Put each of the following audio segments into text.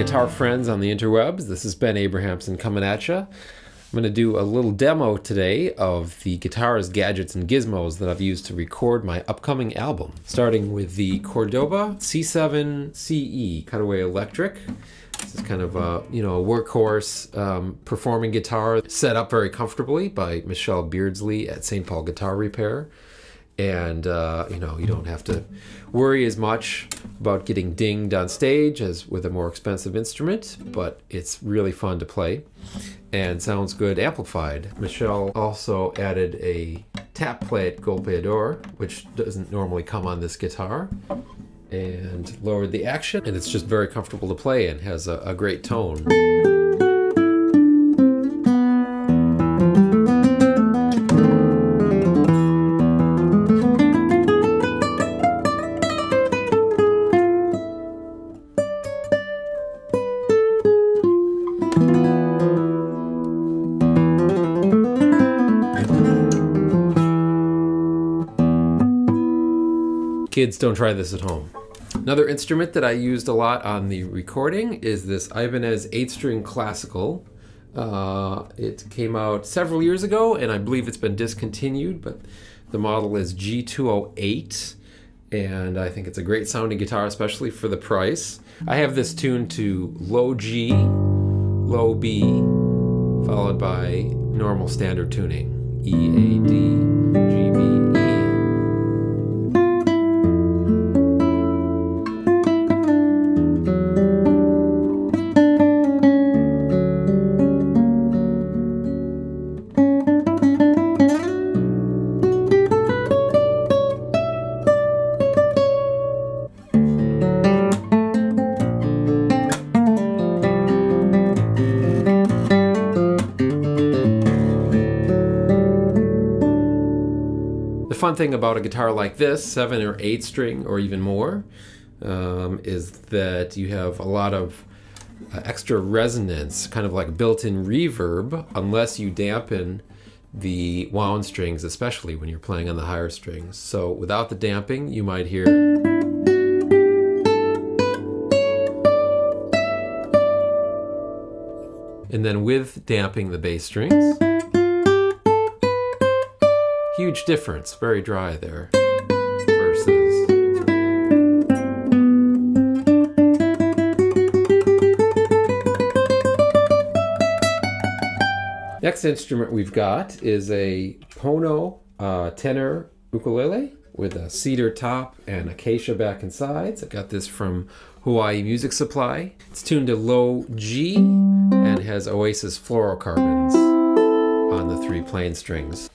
guitar friends on the interwebs. This is Ben Abrahamson coming at you. I'm going to do a little demo today of the guitarist gadgets and gizmos that I've used to record my upcoming album. Starting with the Cordoba C7 CE Cutaway Electric. This is kind of a, a workhorse performing guitar set up very comfortably by Michelle Beardsley at St. Paul Guitar Repair. And, you don't have to worry as much about getting dinged on stage as with a more expensive instrument, but it's really fun to play and sounds good amplified. Michelle also added a tap plate golpeador, which doesn't normally come on this guitar, and lowered the action, and it's just very comfortable to play and has a great tone. Kids, don't try this at home. Another instrument that I used a lot on the recording is this Ibanez 8-string classical. It came out several years ago, and I believe it's been discontinued, but the model is G208, and I think it's a great sounding guitar, especially for the price. I have this tuned to low G, low B, followed by normal standard tuning, E, A, D, G, B, E. The fun thing about a guitar like this, 7 or 8 string or even more, is that you have a lot of extra resonance, kind of like built-in reverb, unless you dampen the wound strings, especially when you're playing on the higher strings. So without the damping, you might hear. And then with damping the bass strings, huge difference, very dry there, versus. Next instrument we've got is a Pono tenor ukulele with a cedar top and acacia back and sides. I got this from Hawaii Music Supply. It's tuned to low G and has Oasis fluorocarbons on the 3 plain strings.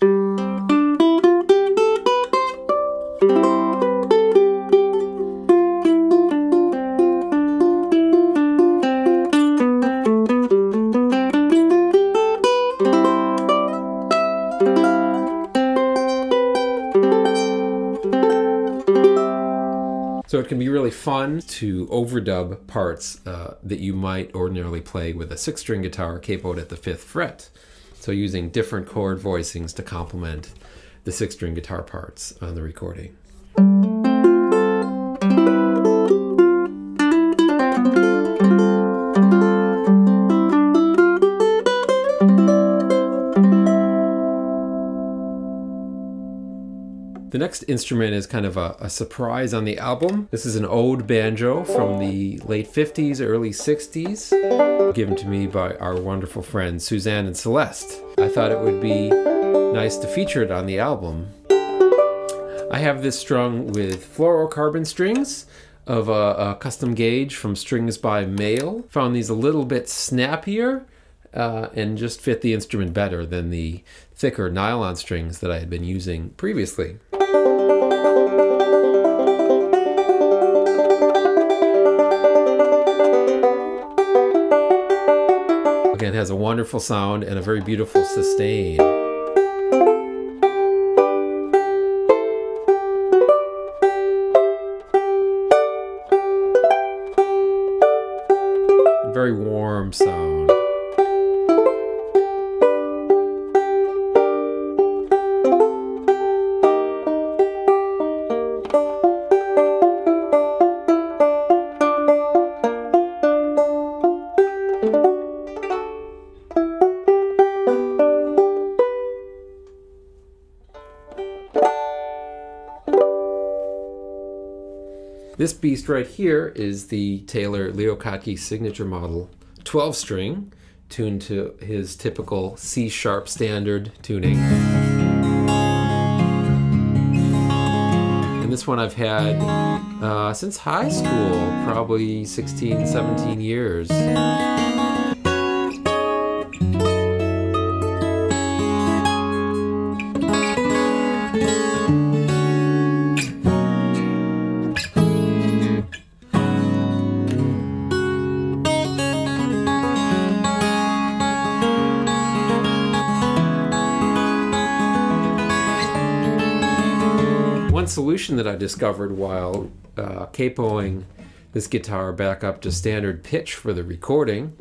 So it can be really fun to overdub parts that you might ordinarily play with a 6-string guitar capoed at the 5th fret. So using different chord voicings to complement the 6-string guitar parts on the recording. The next instrument is kind of a surprise on the album. This is an ode banjo from the late 50s, early 60s, given to me by our wonderful friends Suzanne and Celeste. I thought it would be nice to feature it on the album. I have this strung with fluorocarbon strings of a custom gauge from Strings by Mail. Found these a little bit snappier and just fit the instrument better than the thicker nylon strings that I had been using previously. Again, it has a wonderful sound and a very beautiful sustain. Very warm sound. This beast right here is the Taylor Leo Kottke signature model 12 string, tuned to his typical C sharp standard tuning. And this one I've had since high school, probably 16, 17 years. One solution that I discovered while capoing this guitar back up to standard pitch for the recording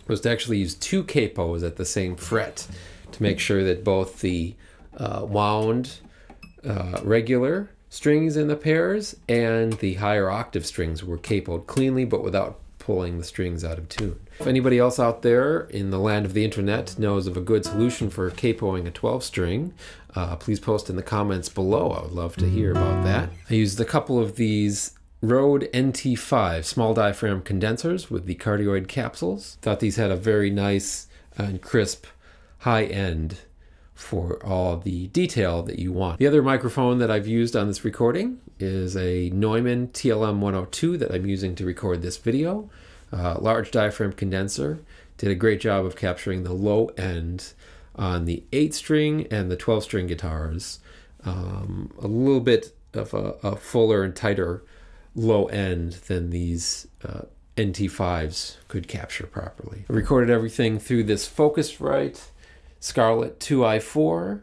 was to actually use 2 capos at the same fret to make sure that both the wound regular strings in the pairs and the higher octave strings were capoed cleanly but without pulling the strings out of tune. If anybody else out there in the land of the internet knows of a good solution for capoing a 12 string, please post in the comments below. I would love to hear about that. I used a couple of these Rode NT5 small diaphragm condensers with the cardioid capsules. Thought these had a very nice and crisp high end for all the detail that you want. The other microphone that I've used on this recording is a Neumann TLM-102 that I'm using to record this video. Large diaphragm condenser. Did a great job of capturing the low end on the 8-string and the 12-string guitars. A little bit of a fuller and tighter low end than these NT5s could capture properly. I recorded everything through this Focusrite Scarlett 2i4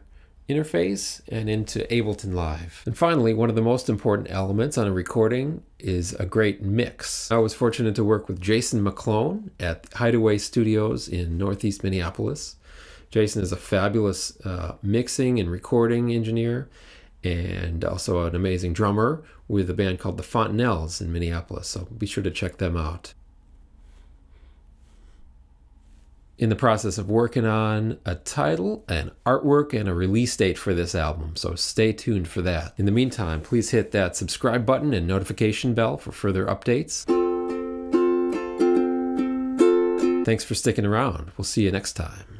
interface and into Ableton Live. And finally, one of the most important elements on a recording is a great mix. I was fortunate to work with Jason McClone at Hideaway Studios in Northeast Minneapolis. Jason is a fabulous mixing and recording engineer and also an amazing drummer with a band called the Fontanelles in Minneapolis, so be sure to check them out. In the process of working on a title, an artwork, and a release date for this album, so stay tuned for that. In the meantime, please hit that subscribe button and notification bell for further updates. Thanks for sticking around. We'll see you next time.